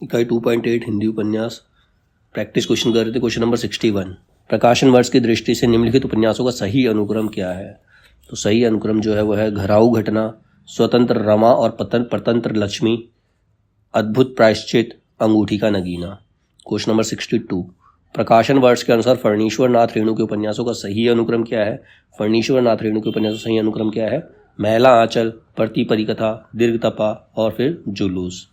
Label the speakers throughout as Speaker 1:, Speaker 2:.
Speaker 1: इकाई 2.8 हिंदी उपन्यास practice question कर रहे थे। क्वेश्चन नंबर 61, प्रकाशन वर्ष की दृष्टि से निम्नलिखित उपन्यासों का सही अनुक्रम क्या है? तो सही अनुक्रम जो है वह है घराऊ घटना, स्वतंत्र रमा और परतंत्र लक्ष्मी, अद्भुत प्रायश्चित, अंगूठी का नगीना। क्वेश्चन नंबर 62, प्रकाशन वर्ष के अनुसार फणीश्वर नाथ रेणु के उपन्यासों का सही अनुक्रम क्या है? फणीश्वर नाथ रेणु के उपन्यासों का सही अनुक्रम क्या है? मैला आंचल, प्रति परिकथा, दीर्घ तपा और फिर जुलूस।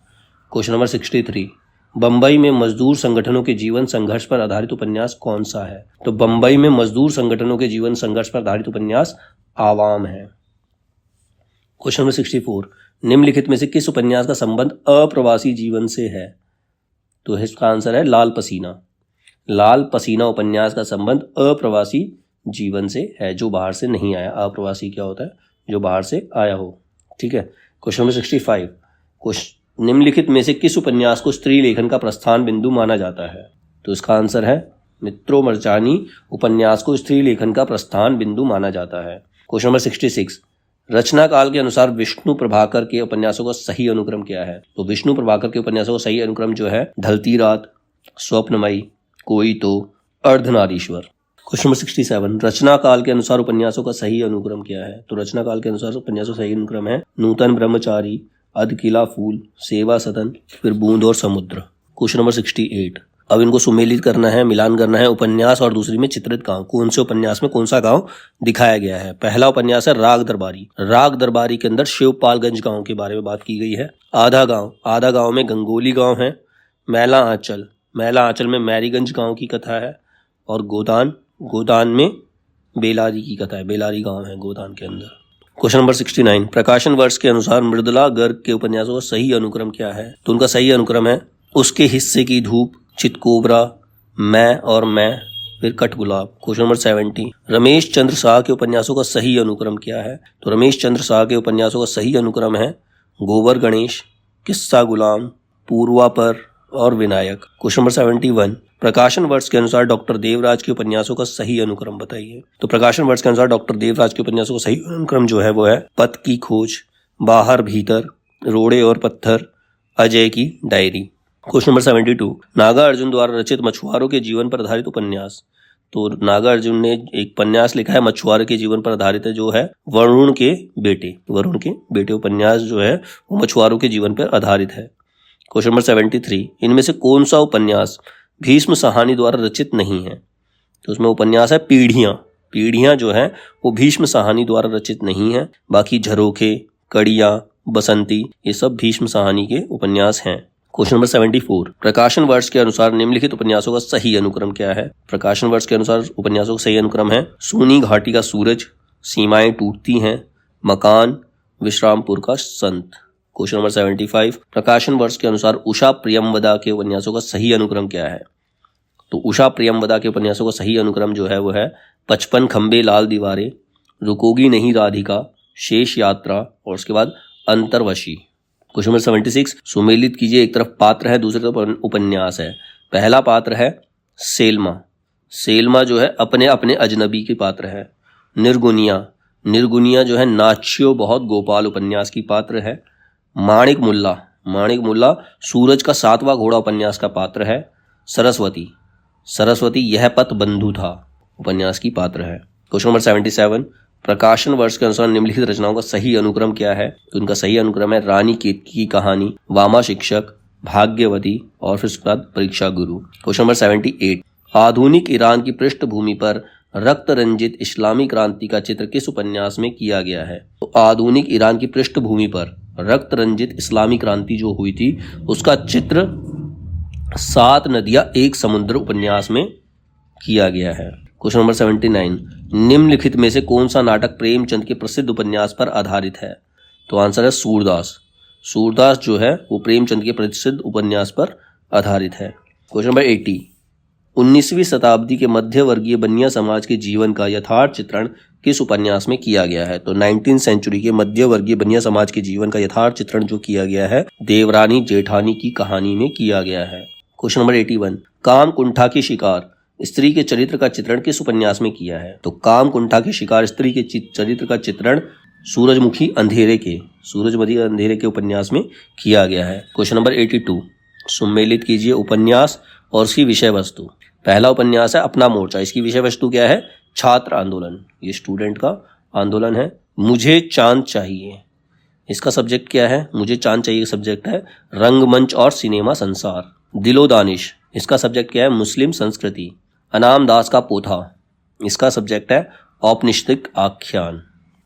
Speaker 1: क्वेश्चन नंबर 63, बंबई में मजदूर संगठनों के जीवन संघर्ष पर आधारित उपन्यास कौन सा है? तो बंबई में मजदूर संगठनों के जीवन संघर्ष पर आधारित उपन्यास आवाम है। क्वेश्चन नंबर 64, निम्नलिखित में से किस उपन्यास का संबंध अप्रवासी जीवन से है? तो इसका आंसर है लाल पसीना। लाल पसीना उपन्यास का संबंध अप्रवासी जीवन से है, जो बाहर से नहीं आया। अप्रवासी क्या होता है? जो बाहर से आया हो। ठीक है। क्वेश्चन नंबर 65, निम्नलिखित में से किस उपन्यास को स्त्री लेखन का प्रस्थान बिंदु माना जाता है? तो इसका आंसर है मित्रों मरचानी उपन्यास को स्त्री लेखन का प्रस्थान बिंदु माना जाता है। क्वेश्चन नंबर 66, रचना काल के अनुसार विष्णु प्रभाकर के उपन्यासों का सही अनुक्रम क्या है? तो विष्णु प्रभाकर के उपन्यासों का सही अनुक्रम जो है ढलती रात, स्वप्नमयी, कोई तो, अर्धनारीश्वर। क्वेश्चन नंबर 67, रचना काल के अनुसार उपन्यासों का सही अनुक्रम क्या है? तो रचना काल के अनुसार उपन्यासों का सही अनुक्रम है नूतन ब्रह्मचारी, अधकिला फूल, सेवा सदन, फिर बूंद और समुद्र। क्वेश्चन नंबर 68, अब इनको सुमेलित करना है, मिलान करना है। उपन्यास और दूसरी में चित्रित गांव, कौन से उपन्यास में कौन सा गांव दिखाया गया है? पहला उपन्यास है राग दरबारी। राग दरबारी के अंदर शिवपालगंज गांव के बारे में बात की गई है। आधा गांव में गंगोली गांव है। मैला आंचल में मैरीगंज गांव की कथा है। और गोदान में बेलारी की कथा है। बेलारी गांव है गोदान के अंदर। क्वेश्चन नंबर 69, प्रकाशन वर्ष के अनुसार मृदुला गर्ग के उपन्यासों का सही अनुक्रम क्या है? तो उनका सही अनुक्रम है उसके हिस्से की धूप, चितकोबरा, मैं और मैं, फिर कठगुलाब। क्वेश्चन नंबर 70, रमेश चंद्र शाह के उपन्यासों का सही अनुक्रम क्या है? तो रमेश चंद्र शाह के उपन्यासों का सही अनुक्रम है गोबर गणेश, किस्सा गुलाम, पूर्वापर और विनायक। क्वेश्चन नंबर 71, प्रकाशन वर्ष के अनुसार डॉक्टर देवराज के उपन्यासों का सही अनुक्रम बताइए। तो प्रकाशन वर्ष के अनुसार डॉक्टर देवराज के उपन्यासों का सही अनुक्रम जो है वो है पथ की खोज, बाहर भीतर, रोड़े और पत्थर, अजय की डायरी। क्वेश्चन नंबर 72, नागार्जुन द्वारा रचित मछुआरों के जीवन पर आधारित उपन्यास। तो नागार्जुन ने एक उपन्यास लिखा है मछुआरों के जीवन पर आधारित है, जो है वरुण के बेटे उपन्यास जो है वो मछुआरों के जीवन पर आधारित है। क्वेश्चन नंबर 73, इनमें से कौन सा उपन्यास भीष्म साहनी द्वारा रचित नहीं है? तो उसमें उपन्यास है पीढ़ियां जो है वो भीष्म साहनी द्वारा रचित नहीं है। बाकी झरोखे, कड़िया, बसंती, ये सब भीष्म साहनी के उपन्यास हैं। क्वेश्चन नंबर 74, प्रकाशन वर्ष के अनुसार निम्नलिखित उपन्यासों का सही अनुक्रम क्या है? प्रकाशन वर्ष के अनुसार उपन्यासों का सही अनुक्रम है सूनी घाटी का सूरज, सीमाएं टूटती हैं, मकान, विश्रामपुर का संत। क्वेश्चन नंबर 75, प्रकाशन वर्ष के अनुसार उषा प्रियमवदा के उपन्यासों का सही अनुक्रम क्या है? तो उषा प्रियमवदा के उपन्यासों का सही अनुक्रम जो है वो है 55 खंबे लाल दीवारें, रुकोगी नहीं राधिका, शेष यात्रा और उसके बाद अंतर्वशी। क्वेश्चन नंबर 76, सुमेलित कीजिए। एक तरफ पात्र है, दूसरी तरफ उपन्यास है। पहला पात्र है सेल्मा जो है अपने अपने अजनबी के पात्र है। निर्गुनिया जो है नाच्यो बहुत गोपाल उपन्यास की पात्र है। माणिक मुल्ला सूरज का 7वां घोड़ा उपन्यास का पात्र है। सरस्वती यह पथ बंधु था उपन्यास की पात्र है। क्वेश्चन नंबर 77, प्रकाशन वर्ष के अनुसार निम्नलिखित रचनाओं का सही अनुक्रम क्या है? तो उनका सही अनुक्रम है रानी केतकी की कहानी, वामा शिक्षक, भाग्यवती और फिर उसके बाद परीक्षा गुरु। क्वेश्चन नंबर 78, आधुनिक ईरान की पृष्ठभूमि पर रक्त रंजित इस्लामी क्रांति का चित्र किस उपन्यास में किया गया है? तो आधुनिक ईरान की पृष्ठभूमि पर रक्त रंजित इस्लामी क्रांति जो हुई थी उसका चित्र 7 नदियां एक समुद्र उपन्यास में किया गया है। क्वेश्चन नंबर 79, निम्नलिखित में से कौन सा नाटक प्रेमचंद के प्रसिद्ध उपन्यास पर आधारित है? तो आंसर है सूरदास जो है वो प्रेमचंद के प्रसिद्ध उपन्यास पर आधारित है। क्वेश्चन नंबर 80, 19वीं शताब्दी के मध्य वर्गीय बनिया समाज के जीवन का यथार्थ चित्रण किस उपन्यास में किया गया है? तो 19वीं सेंचुरी के मध्य वर्गीय बनिया समाज के जीवन का यथार्थ चित्रण जो किया गया है देवरानी जेठानी की कहानी में किया गया है। क्वेश्चन नंबर 81, काम कुंठा की शिकार स्त्री के चरित्र का चित्रण किस उपन्यास में किया है? तो काम कुंठा की शिकार स्त्री के चरित्र का चित्रण सूरजमुखी अंधेरे के उपन्यास में किया गया है। क्वेश्चन नंबर 82, सुमेलित कीजिए उपन्यास और उसकी विषय वस्तु। पहला उपन्यास है अपना मोर्चा, इसकी विषय वस्तु क्या है? छात्र आंदोलन, ये स्टूडेंट का आंदोलन है। मुझे चांद चाहिए, इसका सब्जेक्ट क्या है? मुझे चांद चाहिए सब्जेक्ट है रंगमंच और सिनेमा संसार। दिलो दानिश, इसका सब्जेक्ट क्या है? मुस्लिम संस्कृति। अनाम दास का पोथा, इसका सब्जेक्ट है औपनिषदिक आख्यान।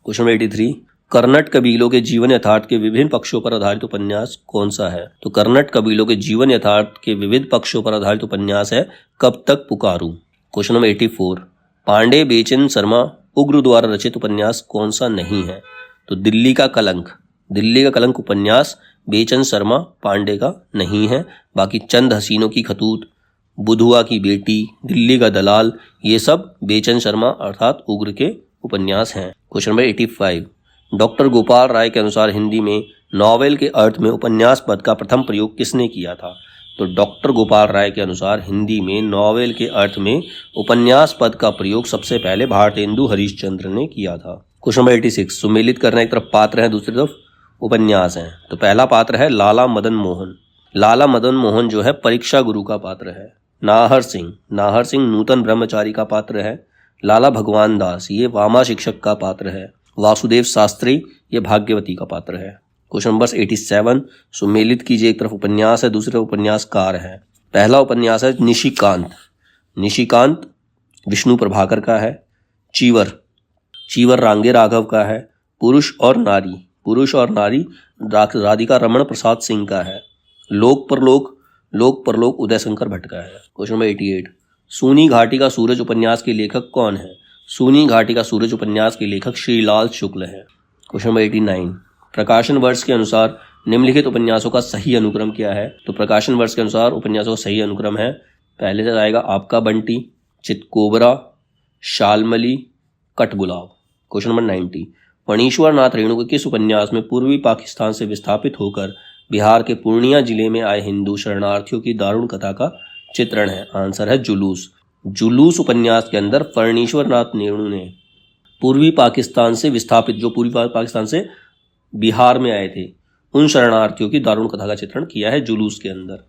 Speaker 1: क्वेश्चन नंबर 83, कर्नट कबीलों के जीवन यथार्थ के विभिन्न पक्षों पर आधारित उपन्यास कौन सा है? तो कर्नट कबीलों के जीवन यथार्थ के विविध पक्षों पर आधारित उपन्यास है कब तक पुकारूं। क्वेश्चन नंबर 84, पांडे बेचन शर्मा उग्र द्वारा रचित उपन्यास कौन सा नहीं है? तो दिल्ली का कलंक, दिल्ली का कलंक उपन्यास बेचन शर्मा पांडे का नहीं है। बाकी चंद हसीनों की खतूत, बुधुआ की बेटी, दिल्ली का दलाल, ये सब बेचन शर्मा अर्थात उग्र के उपन्यास हैं। Question number 85, doctor Gopal Rai के अनुसार हिंदी में नॉवेल के अर्थ में उपन्यास पद का प्रथम प्रयोग किसने किया था? तो डॉक्टर गोपाल राय के अनुसार हिंदी में नॉवेल के अर्थ में उपन्यास पद का प्रयोग सबसे पहले भारतेंदु हरिश्चंद्र ने किया था। क्वेश्चन नंबर 86, सुमेलित करना, एक तरफ पात्र है दूसरी तरफ उपन्यास है। तो पहला पात्र है लाला मदन मोहन। लाला मदन मोहन जो है परीक्षा गुरु का पात्र है। नाहर सिंह, नाहर सिंह नूतन ब्रह्मचारी का पात्र है। लाला भगवान दास, ये वामा शिक्षक का पात्र है। वासुदेव शास्त्री, ये भाग्यवती का पात्र है। क्वेश्चन नंबर 87, सुमेलित कीजिए, एक तरफ उपन्यास है दूसरी तरफ उपन्यासकार है। पहला उपन्यास है निशिकांत। निशिकांत विष्णु प्रभाकर का है। चीवर, चीवर रांगे राघव का है। पुरुष और नारी, पुरुष और नारी राधिका रमण प्रसाद सिंह का है। लोक परलोक, लोक परलोक उदय शंकर भट्ट का है। क्वेश्चन नंबर 88, सूनी घाटी का सूरज उपन्यास के लेखक कौन है? सूनी घाटी का सूरज उपन्यास के लेखक श्रीलाल शुक्ल है। क्वेश्चन नंबर 89, प्रकाशन वर्ष के अनुसार निम्नलिखित उपन्यासों का सही अनुक्रम क्या है? तो प्रकाशन वर्ष के अनुसार उपन्यासों का सही अनुक्रम है, पहले से आएगा आपका बंटी, चितकोबरा, शालमली, कठबुलाव। क्वेश्चन नंबर 90, फणीश्वर नाथ रेणु के किस उपन्यास में पूर्वी पाकिस्तान से विस्थापित होकर बिहार के पूर्णिया जिले में आए हिंदू शरणार्थियों की दारुण कथा का चित्रण है? आंसर है जुलूस। जुलूस उपन्यास के अंदर फणीश्वर नाथ रेणु ने पूर्वी पाकिस्तान से विस्थापित, जो पूर्वी पाकिस्तान से बिहार में आए थे, उन शरणार्थियों की दारुण कथा का चित्रण किया है जुलूस के अंदर।